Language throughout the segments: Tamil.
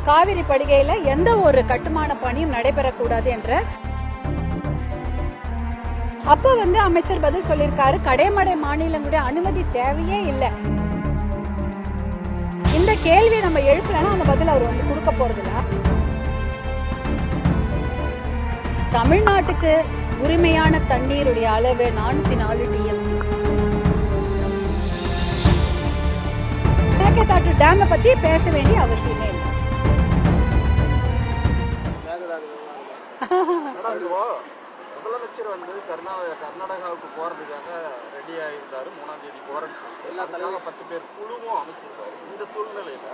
காவிரி படுகையில எந்த ஒரு கட்டுமான பணியும் நடைபெறக்கூடாது என்ற அப்ப அமைச்சர் பதில் சொல்லியிருக்காரு, கடைமடை மாநிலங்களுடைய அனுமதி தேவையே இல்லை. இந்த கேள்வி நம்ம எழுப்பலன்னா அந்த பதில் அவர் கொடுக்க போறதில்ல. தமிழ்நாட்டுக்கு உரிமையான தண்ணீருடைய அளவு 404 TMC. மேகதாட்டு டேமை பத்தி பேச வேண்டிய அவசியமே இல்லை. முதலமைச்சர் கர்நாடகாவுக்கு போறதுக்காக ரெடி ஆயிருந்தாரு. 3ஆம் தேதி போறேன்னு சொல்லிட்டு எல்லாத்துக்காக 10 பேர் குழுவும் அமைச்சிருக்காரு. இந்த சூழ்நிலையில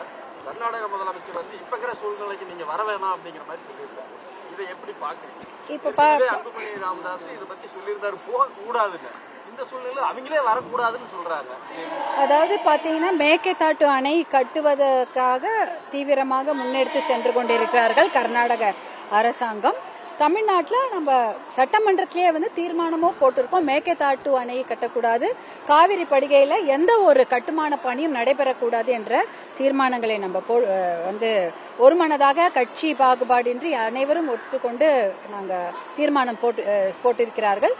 கர்நாடக முதலமைச்சர் இப்ப இருக்கிற சூழ்நிலைக்கு நீங்க வர வேணாம் அப்படிங்கிற மாதிரி சொல்லியிருக்காரு. இதை எப்படி பாக்குறீங்க? இப்ப அன்புமணி ராமதாஸ் இதை பத்தி சொல்லியிருந்தாரு, போக கூடாதுன்னு. இந்த சூழ்நிலை அவங்களே வரக்கூடாதுன்னு சொல்றாங்க. அதாவது பாத்தீங்கன்னா மேகதாட்டு அணை கட்டுவதற்காக தீவிரமாக முன்னெடுத்து சென்று கொண்டிருக்கிறார்கள் கர்நாடக அரசாங்கம். தமிழ்நாட்டில் நம்ம சட்டமன்றத்திலேயே தீர்மானமும் போட்டிருக்கோம், மேகதாட்டு அணையை கட்டக்கூடாது, காவிரி படுகையில எந்த ஒரு கட்டுமான பணியும் நடைபெறக்கூடாது என்ற தீர்மானங்களை நம்ம ஒருமனதாக கட்சி பாகுபாடின்றி அனைவரும் ஒத்துக்கொண்டு நாங்க தீர்மானம் போட்டிருக்கிறார்கள்.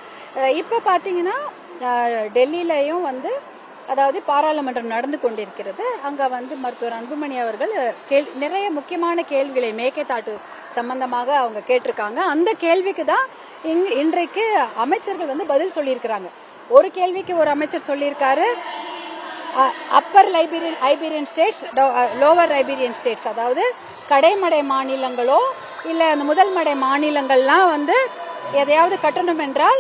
இப்ப பாத்தீங்கன்னா டெல்லியிலையும் அதாவது பாராளுமன்றம் நடந்து கொண்டிருக்கிறது. அங்க மருத்துவர் அன்புமணி அவர்கள் நிறைய முக்கியமான கேள்விகளை மேகதாட்டு சம்பந்தமாக அவங்க கேட்டிருக்காங்க. அந்த கேள்விக்கு தான் இன்றைக்கு அமைச்சர்கள் பதில் சொல்லியிருக்கிறாங்க. ஒரு கேள்விக்கு ஒரு அமைச்சர் சொல்லியிருக்காரு, upper riparian states, lower riparian states, அதாவது கடைமடை மாநிலங்களோ இல்ல அந்த முதல் மடை மாநிலங்கள்லாம் எதையாவது கட்டணும் என்றால்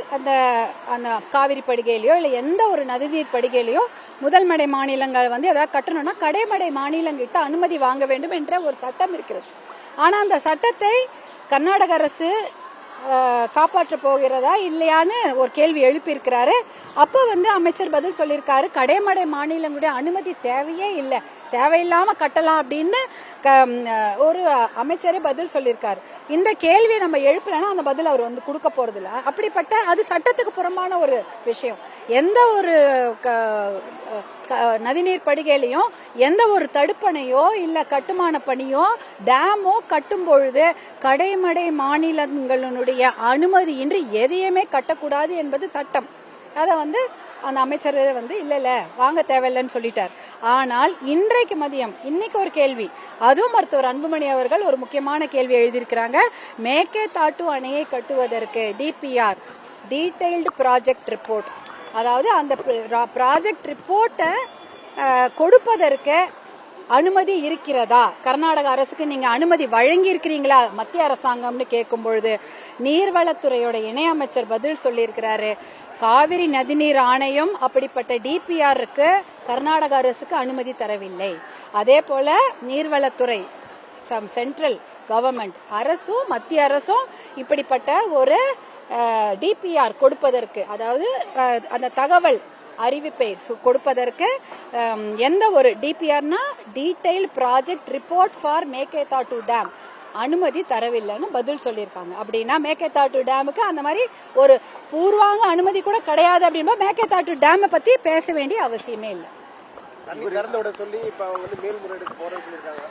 அந்த காவிரி படுகையிலையோ இல்ல எந்த ஒரு நதிநீர் படுகையிலையோ முதல் மடை மாநிலங்கள் எதாவது கட்டணும்னா கடைமடை மாநிலங்கிட்ட அனுமதி வாங்க வேண்டும் என்ற ஒரு சட்டம் இருக்கிறது. ஆனா அந்த சட்டத்தை கர்நாடக அரசு காப்பாற்ற போகிறதா இல்லையான்னு ஒரு கேள்வி எழுப்பியிருக்கிறாரு. அப்ப அமைச்சர் பதில் சொல்லியிருக்காரு, கடைமடை மாநிலங்களுடைய அனுமதி தேவையே இல்லை, தேவையில்லாம கட்டலாம் அப்படின்னு ஒரு அமைச்சரே பதில் சொல்லியிருக்காரு. இந்த கேள்வியை நம்ம எழுப்பலன்னா அந்த பதில் அவர் கொடுக்க போறதில்ல. அப்படிப்பட்ட அது சட்டத்துக்கு புறம்பான ஒரு விஷயம். எந்த ஒரு நதிநீர் படுகையிலையும் எந்த ஒரு தடுப்பணையோ இல்ல கட்டுமான பணியோ டேமோ கட்டும் பொழுது கடைமடை மாநிலங்களுடைய அனுமதியின்றி எதையுமே கட்டக்கூடாது என்பது சட்டம். அத அந்த அமைச்சர் இல்ல வாங்க தேவையில்லைன்னு சொல்லிட்டார். ஆனால் இன்றைக்கு மதியம் இன்னைக்கு ஒரு கேள்வி, அதுவும் மருத்துவர் அன்புமணி அவர்கள் ஒரு முக்கியமான கேள்வி எழுதியிருக்கிறாங்க. மேகதாட்டு அணையை கட்டுவதற்கு DPR, டீடைல்டு ப்ராஜெக்ட் ரிப்போர்ட், அதாவது அந்த ப்ராஜெக்ட் ரிப்போர்ட்டை கொடுப்பதற்கு அனுமதி இருக்கிறதா, கர்நாடக அரசுக்கு நீங்க அனுமதி வழங்கி இருக்கிறீங்களா மத்திய அரசாங்கம்னு கேட்கும் பொழுது நீர்வளத்துறையோட இணையமைச்சர் பதில் சொல்லியிருக்கிறாரு, காவிரி நதிநீர் ஆணையம் அப்படிப்பட்ட DPRக்கு கர்நாடக அரசுக்கு அனுமதி தரவில்லை. அதே போல நீர்வளத்துறை சென்ட்ரல் கவர்மெண்ட் அரசும் மத்திய அரசும் இப்படிப்பட்ட ஒரு DPR கொடுப்பதற்கு, அதாவது அந்த தகவல் அறிவிப்பை கொடுப்பதற்கு எந்த ஒரு DPRனா detailed project report for Mekedatu dam அனுமதி தரவில்லைன்னு பதில் சொல்லியிருக்காங்க. அப்படின்னா மேகதாட்டு டேமுக்கு அந்த மாதிரி ஒரு பூர்வாங்க அனுமதி கூட கிடையாது. அப்படின்னா மேகதாட்டு டேமை பத்தி பேச வேண்டிய அவசியமே இல்லை. சொல்லி இப்ப அவங்க மேல்முறையீடுக்கு போறேன்னு சொல்லிருக்காங்க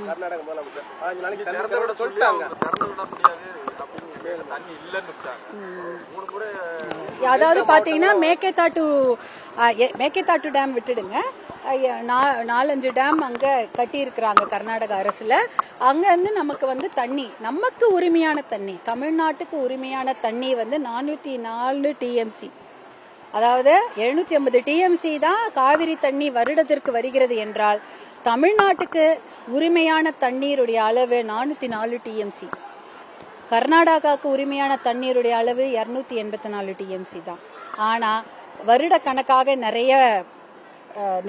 கர்நாடக முதலமைச்சர். 5 நாளைக்கு திறந்தவிட சொல்லிட்டாங்க, தண்ணி இல்லன்னு. அதாவது பாத்தீங்கன்னா மேகதாட்டு டேம் விட்டுடுங்க, 4-5 டேம் அங்க கட்டி இருக்கிறாங்க கர்நாடக அரசுல. அங்க நமக்கு தண்ணி, நமக்கு உரிமையான தண்ணி, தமிழ்நாட்டுக்கு உரிமையான தண்ணி 404 TMC, அதாவது 750 TMC தான் காவிரி தண்ணி வருடத்திற்கு வருகிறது என்றால் தமிழ்நாட்டுக்கு உரிமையான தண்ணீருடைய அளவு 404 TMC. கர்நாடகாவுக்கு உரிமையான தண்ணீருடைய அளவு 284 TMC தான். ஆனா வருட கணக்காக நிறைய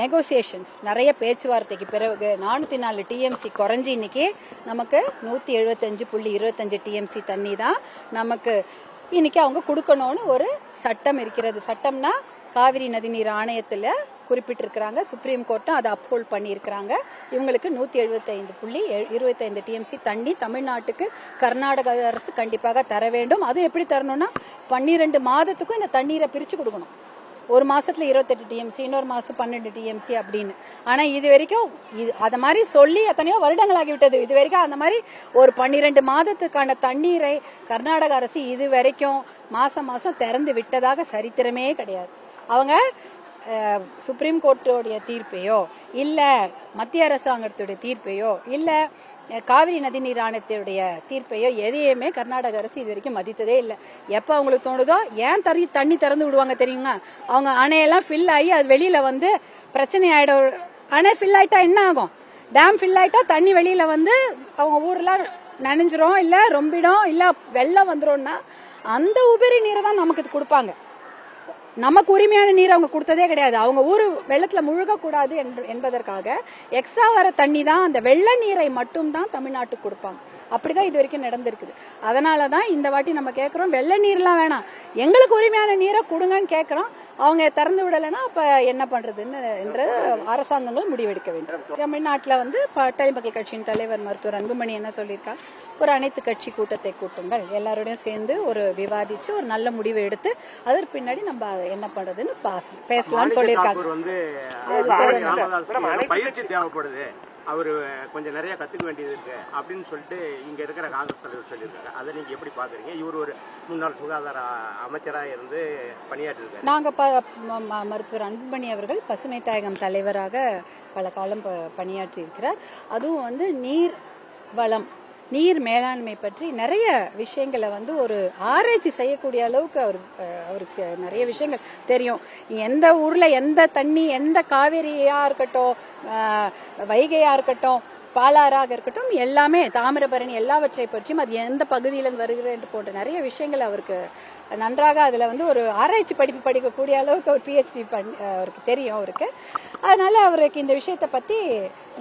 நெகோசியேஷன்ஸ், நிறைய பேச்சுவார்த்தைக்கு பிறகு 404 TMC குறைஞ்சி இன்னைக்கு நமக்கு 175.25 TMC தண்ணி தான் நமக்கு இன்னைக்கு அவங்க கொடுக்கணும்னு ஒரு சட்டம் இருக்கிறது. சட்டம்னா காவிரி நதிநீர் ஆணையத்துல குறிப்பிட்டிருக்கிறாங்க, சுப்ரீம் கோர்ட்டும் அதை அப்ஹோல்ட் பண்ணியிருக்கிறாங்க. இவங்களுக்கு 175.25 TMC தண்ணி தமிழ்நாட்டுக்கு கர்நாடக அரசு கண்டிப்பாக தர வேண்டும். அது எப்படி தரணும்னா 12 மாதத்துக்கும் இந்த தண்ணீரை பிரிச்சு கொடுக்கணும். ஒரு மாசத்துல 28 டிஎம்சி, இன்னொரு மாசம் 12 டிஎம்சி அப்படின்னு. ஆனா இது வரைக்கும் அத மாதிரி சொல்லி எத்தனையோ வருடங்களாகி விட்டது. இது வரைக்கும் அந்த மாதிரி ஒரு 12 மாதத்துக்கான தண்ணீரை கர்நாடக அரசு இது வரைக்கும் மாசம் மாசம் திறந்து விட்டதாக சரித்திரமே கிடையாது. அவங்க சுப்ரீம் கோர்ட்டோடைய தீர்ப்பையோ இல்ல மத்திய அரசாங்கத்துடைய தீர்ப்பையோ இல்ல காவிரி நதிநீர் ஆணையத்துடைய தீர்ப்பையோ எதையுமே கர்நாடக அரசு இது வரைக்கும் மதித்ததே இல்லை. எப்ப அவங்களுக்கு தோணுதோ ஏன் தண்ணி திறந்து விடுவாங்க தெரியுங்க? அவங்க அணையெல்லாம் ஃபில் ஆகி அது வெளியில வந்து பிரச்சனை ஆயிடும். அணை ஃபில் ஆயிட்டா என்ன ஆகும்? டேம் ஃபில் ஆயிட்டா தண்ணி வெளியில வந்து அவங்க ஊர்ல நனைஞ்சிரும், இல்ல ரொம்பிடும், இல்ல வெள்ளம் வந்துரும்னா அந்த உபரி நீரை தான் நமக்கு கொடுப்பாங்க. நமக்கு உரிமையான நீர் அவங்க கொடுத்ததே கிடையாது. அவங்க ஊரு வெள்ளத்துல முழுக கூடாது என்பதற்காக எக்ஸ்ட்ரா வர தண்ணி தான், அந்த வெள்ள நீரை மட்டும் தான் தமிழ்நாட்டுக்கு கொடுப்பாங்க. அப்படிதான் இது வரைக்கும் நடந்திருக்குது. அதனாலதான் இந்த வாட்டி நம்ம கேட்கிறோம், வெள்ள நீர்லாம் வேணாம், எங்களுக்கு உரிமையான நீரை கொடுங்கன்னு கேட்கிறோம். அவங்க திறந்து விடலைன்னா அப்ப என்ன பண்றதுன்னு என்று அரசாங்கங்கள் முடிவெடுக்க வேண்டும். தமிழ்நாட்டில் வந்து பாட்டாளி மக்கள் கட்சியின் தலைவர் மருத்துவர் அன்புமணி என்ன சொல்லியிருக்காங்க, ஒரு அனைத்து கட்சி கூட்டத்தை கூட்டுங்கள், எல்லாரோடையும் சேர்ந்து ஒரு விவாதிச்சு ஒரு நல்ல முடிவை எடுத்து அதற்கு பின்னாடி நம்ம என்ன பண்றதுன்னு பேசலாம்னு சொல்லியிருக்காங்க. பயிற்சி தேவைப்படுது, அவரு கொஞ்சம் நிறைய கத்துக்க வேண்டியது இருக்கு அப்படின்னு சொல்லிட்டு இங்க இருக்கிற காங்கிரஸ் தலைவர் சொல்லியிருக்காரு. அதை நீங்க எப்படி பாக்குறீங்க? இவர் ஒரு முன்னாள் சுகாதார அமைச்சராக இருந்து பணியாற்றிருக்காரு. நாங்க மருத்துவர் அன்புமணி அவர்கள் பசுமை தாயகம் தலைவராக பல காலம் பணியாற்றி இருக்கிறார். அதுவும் வந்து நீர் வளம், நீர் மேலாண்மை பற்றி நிறைய விஷயங்களை வந்து ஒரு ஆராய்ச்சி செய்யக்கூடிய அளவுக்கு அவருக்கு நிறைய விஷயங்கள் தெரியும். எந்த ஊர்ல எந்த தண்ணி, எந்த காவேரியா இருக்கட்டும், வைகையா இருக்கட்டும், பாலாறாக இருக்கட்டும், எல்லாமே தாமிரபரணி, எல்லாவற்றை பற்றியும் அது எந்த பகுதியிலிருந்து வருகிறது போன்ற நிறைய விஷயங்கள் அவருக்கு நன்றாக அதுல வந்து ஒரு ஆராய்ச்சி படிப்பு படிக்கக்கூடிய அளவுக்கு ஒரு PhD அவருக்கு தெரியும் அவருக்கு. அதனால அவருக்கு இந்த விஷயத்தை பத்தி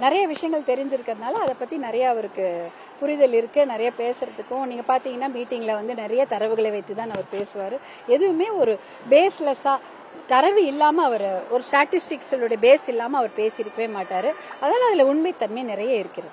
நிறைய விஷயங்கள் தெரிஞ்சிருக்கிறதுனால அதை பத்தி நிறைய அவருக்கு புரிதல் இருக்கு. நிறைய பேசுறதுக்கும் நீங்க பாத்தீங்கன்னா மீட்டிங்ல வந்து நிறைய தரவுகளை வைத்துதான் அவர் பேசுவாரு. எதுவுமே ஒரு பேஸ்லெஸ்ஸா தரவு இல்லாம அவர் ஒரு ஸ்டாட்டிஸ்டிக்ஸோட பேஸ் இல்லாம அவர் பேசியிருக்கவே மாட்டாரு. அதனால அதுல உண்மைத்தன்மை நிறைய இருக்கிறது.